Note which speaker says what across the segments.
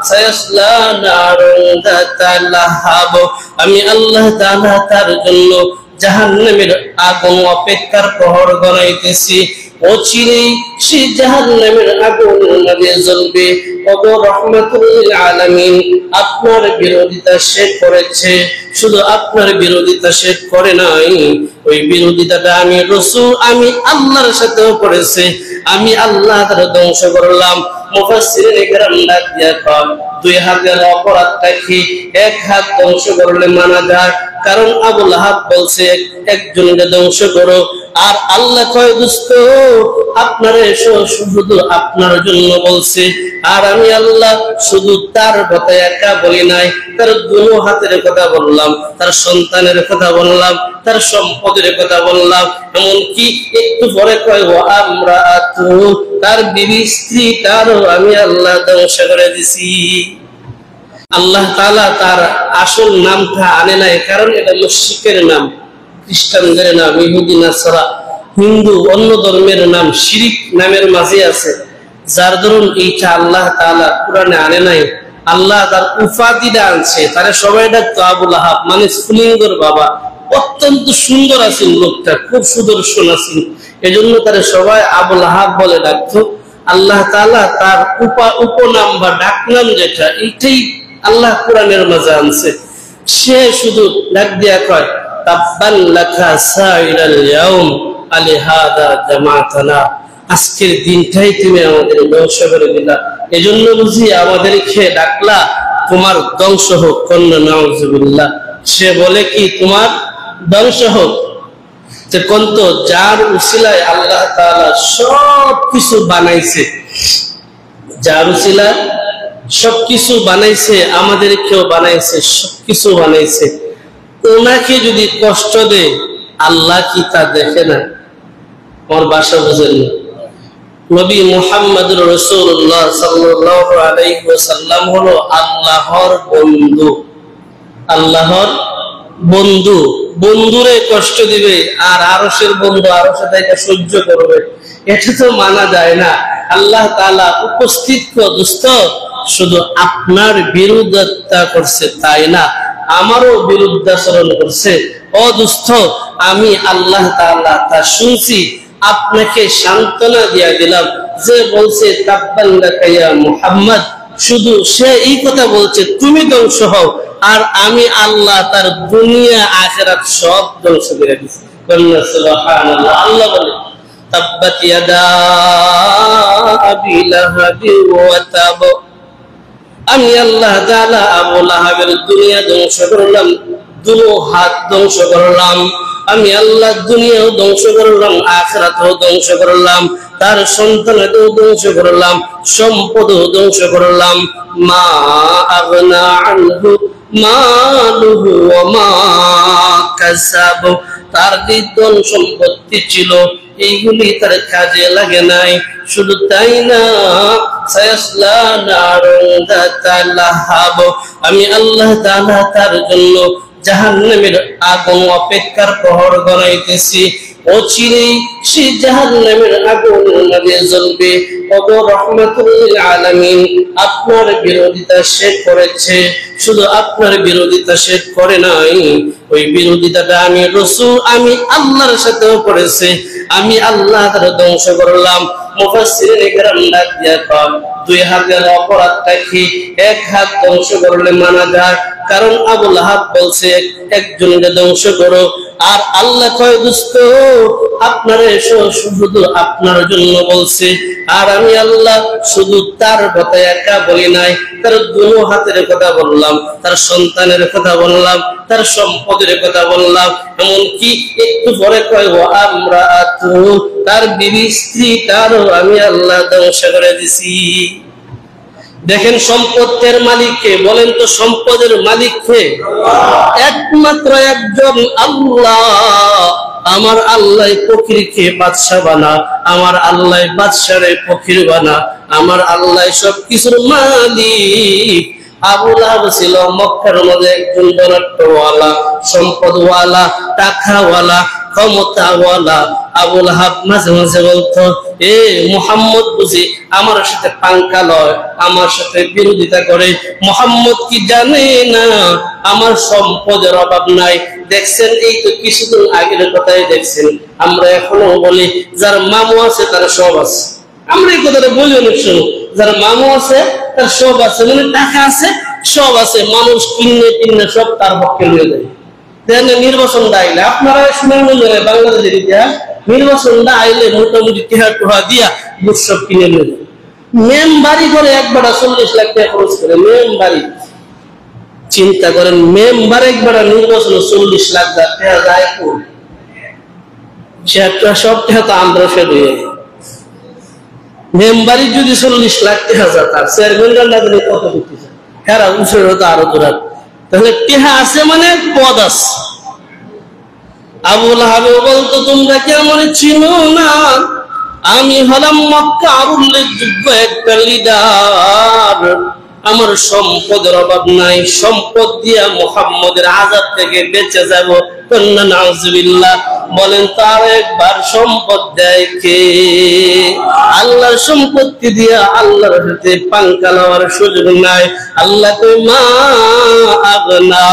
Speaker 1: সায়াসলা নারুন যাতা লাহাব। আমি আল্লাহ তাআলা তার জন্য জাহান্নামের আগুন অপেক্ষার প্রহর গড়াইতেছি। অচিরেই সে জাহান্নামের আগুনের মধ্যে জ্বলবে। ওগো রাহমাতুল লিল আলামিন, আপনার বিরোধিতা সে করেছে, শুধু আপনার বিরোধিতা সে করে নাই, ওই বিরোধিতাটা আমি রাসূল, আমি আল্লাহর সাথেও করেছে। আমি আল্লাহ তার ধ্বংস করলাম। মুফাসসিরিনে কেরাম ডাক দিয়া কয়, দুই হাতের অপরাধটা কি এক হাত ধ্বংস করলে মানা যায়? কারণ আবু লাহাব বলছে একজনকে ধ্বংস করো, আর আল্লাহ কয় দোস্ত আপনারে শুধু আপনার জন্য বলছে। আর আমি আল্লাহ শুধু তার কথা একা বলি নাই, তার দুনো হাতের কথা বললাম, তার সন্তানের কথা বললাম, তার সম্পদের কথা বললাম। এমনকি একটু পরে কয় ও আমরা তার বিবি স্ত্রী, তারও আমি আল্লাহ ধ্বংস করে দিছি। আল্লাহ তাআলা তার আসল নামটা আনে নাই, কারণ এটা মুশরিকের নাম, খ্রিস্টানদের নাম, ইহুদি নাসারা, হিন্দু অন্য ধর্মের নাম, শিরিক নামের মাঝে আছে, যার দরুন এইটা আল্লাহ তাআলা কোরআনে আনে নাই। আল্লাহ তার উপাধিটা আনছে, তারা সবাই ডাকতো আবু লাহাব, মানে স্ফুলিঙ্গর বাবা। অত্যন্ত সুন্দর আছেন লোকটা, খুব সুদর্শন আছেন, এজন্য তারা সবাই আবু লাহাব বলে ডাকতো। আল্লাহ তাআলা তার উপনাম বা ডাকনাম যেটা, এইটাই আল্লাহ কোরআনের মাঝে আনছে। সে শুধু ডাক দিয়া কয় তাব্বান লাকা সাইরাল ইয়াউম আলিহাদা জামাতানা, আজকের দিনটাই তুমি আমাদের ধ্বংস করে দিলা, এজন্য বুঝি আমাদেরকে ডাকলা, তোমার ধ্বংস হোক। কন্যা নাউজুবিল্লাহ। সে বলে কি তোমার ধ্বংস হোক। যে কন্ত যার উসিলায় আল্লাহ তাআলা সব কিছু বানাইছে, যার উসিলায় সবকিছু বানাইছে, আমাদেরকেও বানাইছে, সবকিছু বানাইছে, ওনাকে যদি কষ্ট দেয় আল্লাহ কি তা দেখে না? আমার ভাষা বুঝেন না। নবী মুহাম্মদুর রাসূলুল্লাহ সাল্লাল্লাহু আলাইহি ওয়াসাল্লাম হলো আল্লাহর বন্ধু। আল্লাহর বন্ধু, বন্ধুরে কষ্ট দিবে আর আরশের বন্ধু আরশে থেকে সহ্য করবে, এটা তো মানা যায় না। আল্লাহ তাআলা উপস্থিত দোস্ত শুধু আপনার বিরোধিতা করছে তাই না, আমারও বিরুদ্ধাচরণ করছে। ও দোস্ত, আমি আল্লাহ তাআলা তা শুনছি, আপনাকে সান্ত্বনা দিয়া দিলাম। যে বলছে তাব্বান লাকা ইয়া মুহাম্মদ, শুধু সে এই কথা বলছে তুমি ধ্বংস হও, আর আমি আল্লাহ তার দুনিয়া আখিরাত সব ধ্বংস করে দিয়েছি। সুবহানাল্লাহ। আল্লাহ বলে তাব্বাত ইয়াদা আবি লাহাবি ওয়া তাব, আমি আল্লাহ তাআলা আবু লাহাবের দুনিয়া ধ্বংস করলাম, দুনো হাত ধ্বংস করলাম। আমি আল্লাহ দুনিয়াও ধ্বংস করলাম, আখিরাতও ধ্বংস করলাম, তার সন্তানকেও ধ্বংস করলাম, সম্পদও ধ্বংস করলাম। মা আগনা আনহু মালুহু ওয়া মা কাসাব, তার যে ধন সম্পত্তি ছিল এইগুলি তার কাজে লাগে নাই। শুধু তাই না, সায়াসলা নারুন যাতা লাহাব, আমি আল্লাহ তাআলা তার জন্য জাহান্নামের আগুন অপেক্ষার প্রহর গড়াইতেছি। অচিরেই সে জাহান্নামের আগুনের মধ্যে জ্বলবে। ওগো রাহমাতুল লিল আলামিন, আপনার বিরোধিতা সে করেছে, শুধু আপনার বিরোধিতা সে করে নাই, ওই বিরোধিতাটা আমি রাসূল, আমি আল্লাহর সাথেও করেছে। আমি আল্লাহ তার ধ্বংস করলাম। মুফাসসিরিনে কেরাম ডাক দিয়া কয়, দুই হাতের অপরাধটা কি এক হাত ধ্বংস করলে মানা যায়? কারণ আবু লাহাব বলছে একজনকে ধ্বংস করো, আর আল্লাহ কয় দোস্ত আপনারে শুধু আপনার জন্য বলছে। আর আমি আল্লাহ শুধু তার কথা একা বলি নাই, তার দুনো হাতের কথা বললাম, তার সন্তানের কথা বললাম, তার সম্পদের কথা বললাম। এমনকি একটু পরে কয় ও আমরা তার বিবি স্ত্রী, তারও আমি আল্লাহ ধ্বংস করে দিছি। দেখেন সম্পদের মালিক কে? বলেন তো সম্পদের মালিক কে? একমাত্র একজন আল্লাহ। আমার আল্লাহ ফকিরকে বাদশা বানা, আমার আল্লাহ বাদশারে ফকির বানা, আমার আল্লাহ সবকিছুর মালিক। আবু লাহাব ছিল মক্কার মধ্যে একজন ধনাঢ্যওয়ালা, সম্পদওয়ালা, টাকাওয়ালা, ক্ষমতাওয়ালা আবু লাহাব মাঝে মাঝে বলতো, এ মুহাম্মদ বুঝি আমার সাথে পাঙ্কা লয়, আমার সাথে বিরোধিতা করে। মুহাম্মদ কি জানে না আমার সম্পদের অভাব নাই? দেখছেন, এই তো কিছুদিন আগের কথাই দেখছেন, আমরা এখনো বলি যার মামু আছে তার সব আছে। আমরা এই কথাটা বলি অনেক সময়, যার মামু আছে তার সব আছে, মানে টাকা আছে, সব আছে, মানুষ কিনে কিনে সব তার পক্ষে নিয়ে যায়। নির্বাচনটা আইলে আপনারা শুনে বাংলাদেশের ইতিহাস, নির্বাচনটা আইলে মোটামুটি টেহা টোহা দিয়া বুট সব কিনে নিয়ে যায়। মেম্বারি করে একবার 40 লাখ টাকা খরচ করে মেম্বারি। চিন্তা করেন, মেম্বার একবার নির্বাচন 40 লাখ টাকা যায়, সব টাকা তো আমরা ফেলে মেম্বারি যদি 40 লাখ টাকা যায়, তার চেয়ারম্যান কত করতে চায়, হ্যাঁ উঠে হতো আরো দূরা। তাহলে টেহা আছে মানে পদ আছে। আবু লাহাব বলতো, তোমরা কি আমার চিনো না? আমি হলাম মক্কার উল্লেখযোগ্য একটা লিডার, আমার সম্পদের অভাব নাই, সম্পদ দিয়া মুহাম্মদের আযাব থেকে বেঁচে যাব। নাউযুবিল্লাহ। বলেন, তার একবার সম্পদ দেয় কে? আল্লাহর সম্পত্তি দিয়া আল্লাহর সাথে পাঙ্কা লওয়ার সুযোগ নাই। আল্লাহ কই, মা আগনা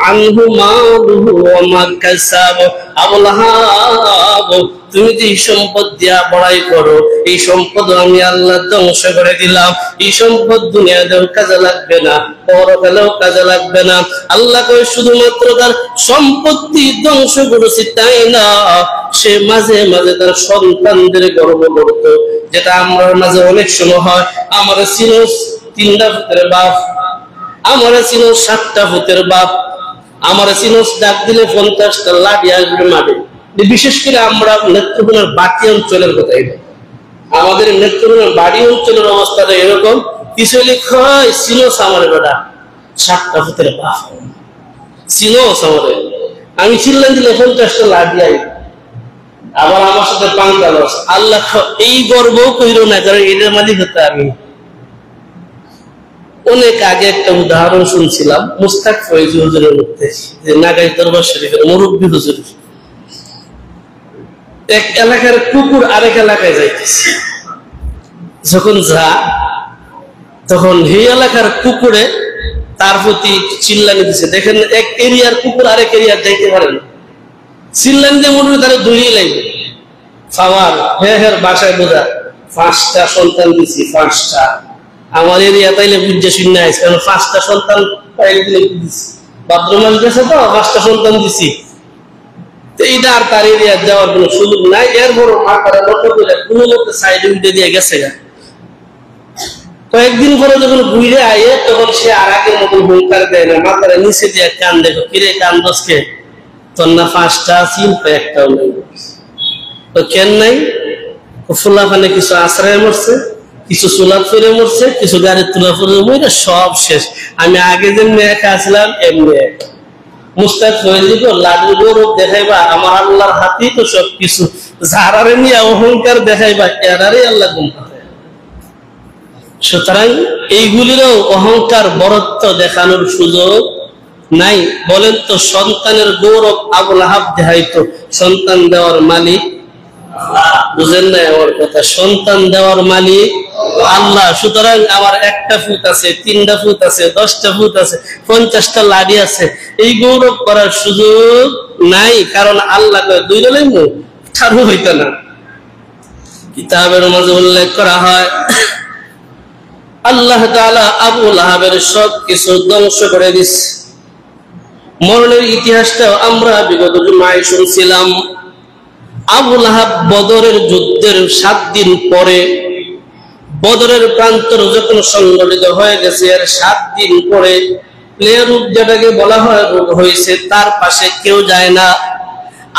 Speaker 1: আনহু মালুহু ওয়া মা কাসাব। আবু লাহাব, তুমি যে সম্পদ দিয়া বড়াই করো, এই সম্পদ আমি আল্লাহ ধ্বংস করে দিলাম। এই সম্পদ দুনিয়াতেও কাজে লাগবে না, পরকালেও কাজে লাগবে না। আল্লাহ কই, শুধুমাত্র তার সম্পত্তি ধ্বংস করেছি তাই না, সে মাঝে মাঝে তার সন্তানদের গর্ব করতো, যেটা আমার মাঝে অনেক সময় হয়। আমার ছিল 3টা ফুতের বাপ, আমার ছিল 7টা ফুতের বাপ, আমার ছিল ডাক দিলে 50টা লাঠি আসবে মাঠে। বিশেষ করে আমরা নেত্রকোনার বাকি অঞ্চলের কথা, আমাদের নেত্রকোনার বাড়ি অঞ্চলের অবস্থাটা এরকম। কিছু লিখায় সিনোস আমার বেটা 7টা ফুতের বাপ, সিনোস আমাদের। আমি চিল্লান দিলে 50টা লাঠি আই, আবার আমার সাথে পাঙ্কা লস। আল্লাহ এই গর্ব কইর না, কারণ এটার মালিক হতে আমি। অনেক আগে একটা উদাহরণ শুনছিলাম মুস্তাক ফয়েজি হুজুরের মধ্যে, যে নাগাই দরবার শরীফের মুরব্বী হুজুর। এক এলাকার কুকুর আরেক এলাকায় যাইতেছে, যখন যা তখন এই এলাকার কুকুরে তার প্রতি চিল্লানি দিচ্ছে। দেখেন, এক এরিয়ার কুকুর আরেক এরিয়ার যাইতে পারে না, চিল্লানি দিয়ে মনে তারা দৌড়িয়ে লাগবে। পাওয়ার হ্যাঁ বাসায় বোঝা 5টা সন্তান দিছি, 5টা। আমার এরিয়া তাইলে বুঝে শূন্য আছে, কারণ 5টা সন্তান দিছি, বাথরুম গেছে তো 5টা সন্তান দিছি। এইটা আর তার এরিয়া যাওয়ার কোন সুযোগ নাই। এর বড় মাথার লক্ষ্য করে কোন লোক সাইডে উঠে দিয়ে গেছে। কয়েকদিন পরে যখন ঘুরে আয়ে, তখন সে আর আগের মতন হুঙ্কার দেয় না, মাথার নিচে দিয়ে কান দেখো, কিরে কান দোষকে তোর না 5টা ছিল, একটাও নেই। তো কেন নাই? ফুলা ফানে কিছু আশ্রয় মরছে, কিছু চুলা ফিরে মরছে, কিছু গাড়ির তুলা ফিরে মরে, সব শেষ। আমি আগে যেমনি একা আসলাম এমনি একা। মুস্তাক ফয়েজি তো লাডুর গৌরব দেখাইবা, আমার আল্লাহর হাতেই তো সবকিছু। যারারে নিয়ে অহংকার দেখাইবা, এরারে আল্লাহ গুম পাঠায়। সুতরাং এইগুলিরও অহংকার বরত্ব দেখানোর সুযোগ নাই। বলেন তো, সন্তানের গৌরব আবু লাহাব দেখাইতো, সন্তান দেওয়ার মালিক বুঝেন না আমার কথা, সন্তান দেওয়ার মালিক আল্লাহ। সুতরাং আমার 1টা ফুট আছে, 3টা ফুট আছে, 10টা ফুট আছে, 50টা লাঠি আছে, এই গৌরব করার সুযোগ নাই, কারণ আল্লাহ দুই দলের মুখ কারো হইত না। কিতাবের মাঝে উল্লেখ করা হয়, আল্লাহ তাআলা আবু লাহাবের সব কিছু ধ্বংস করে দিচ্ছে। মরণের ইতিহাসটাও আমরা বিগত জুমায় শুনছিলাম। আবু লাহাব বদরের যুদ্ধের 7 দিন পরে, বদরের প্রান্তর যখন সংগঠিত হয়ে গেছে, এর 7 দিন পরে প্লেরূপ যেটাকে বলা হয় রোগ হয়েছে, তার পাশে কেউ যায় না।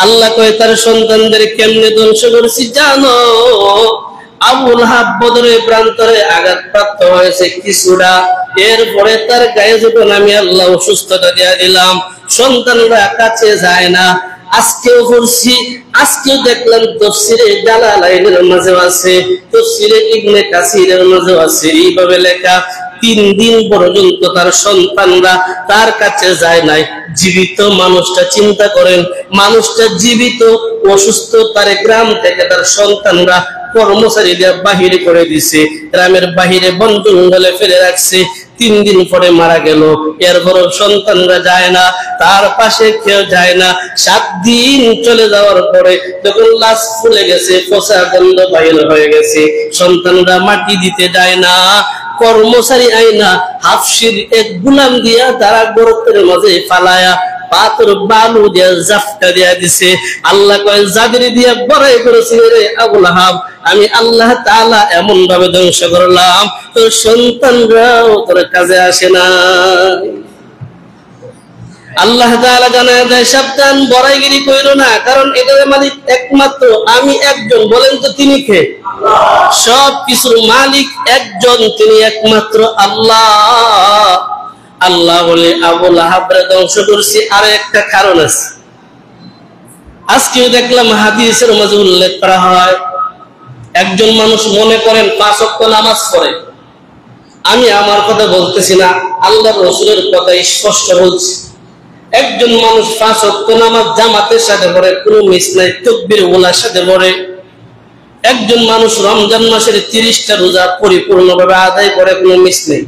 Speaker 1: আল্লাহ কয়, তার সন্তানদের কেমনে ধ্বংস করেছি জানো? আবু লাহাব বদরের প্রান্তরে আঘাতপ্রাপ্ত হয়েছে কিছুটা, এরপরে তার গায়ে যখন আমি আল্লাহ অসুস্থতা দিয়ে দিলাম, সন্তানরা কাছে যায় না। আজকেও পড়ছি, আজকেও দেখলাম তাফসীরে জালালাইনের মাঝে আছে, তাফসীরে ইবনে কাসিরের মাঝে আছে, এইভাবে লেখা 3 দিন পর্যন্ত তার সন্তানরা তার কাছে যায় নাই। জীবিত মানুষটা চিন্তা করেন, মানুষটা জীবিত, অসুস্থ, তার গ্রাম থেকে তার সন্তানরা কর্মচারীদের বাহিরে করে দিছে, গ্রামের বাহিরে বন জঙ্গলে ফেলে রাখছে। 3 দিন পরে মারা গেল, এরপর সন্তানরা যায় না, তার পাশে কেউ যায় না। 7 দিন চলে যাওয়ার পরে যখন লাশ ফুলে গেছে, পচা গন্ধ বাইর হয়ে গেছে, সন্তানরা মাটি দিতে যায় না। কর্মচারী আইনা হাফসির এক গুলাম দিয়া তারা গর্তের মাঝে ফালায়া পাথর বালু দিয়া জাফকা দিয়া দিছে। আল্লাহ কয়, যাদের দিয়া বড়াই করেছিল রে আবু লাহাব, আমি আল্লাহ তাআলা এমন ভাবে ধ্বংস করলাম তোর সন্তানরাও তোর কাজে আসে না। আল্লাহ তাআলা জানায় দেয়, সাবধান, বড়াইগিরি কইরো না, কারণ এটার মালিক একমাত্র আমি একজন। বলেন তো তিনি কে? সব কিছুর মালিক একজন, তিনি একমাত্র আল্লাহ। আল্লাহ বলে আবু লাহাবরে ধ্বংস করছি আর একটা কারণ আছে। আজকে দেখলাম হাদিসের মাঝে উল্লেখ করা হয়, একজন মানুষ মনে করেন 5 ওয়াক্ত নামাজ পড়ে। আমি আমার কথা বলতেছি না, আল্লাহর রাসূলের কথা স্পষ্ট বলছি। একজন মানুষ 5 ওয়াক্ত নামাজ জামাতের সাথে পড়ে, কোনো মিস নাই, তাকবীর ওলার সাথে পড়ে। একজন মানুষ রমজান মাসের 30টা রোজা পরিপূর্ণভাবে আদায় করে, কোনো মিস নেই।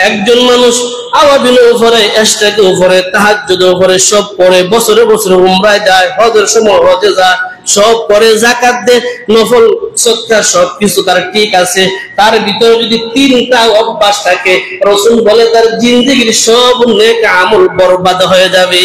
Speaker 1: একজন মানুষ আওয়াবিনের উপরে, ইশরাকের উপরে, তাহাজ্জুদের উপরে সব পড়ে, বছরে বছরে উমরায় যায়, হজের সময় হজে যায়, সব করে, যাকাত দেয়, নফল সদকা সবকিছু তার ঠিক আছে। তার ভিতরে যদি 3টা অভ্যাস থাকে, রাসূল বলে তার জিন্দেগীর সব নেক আমল বরবাদ হয়ে যাবে।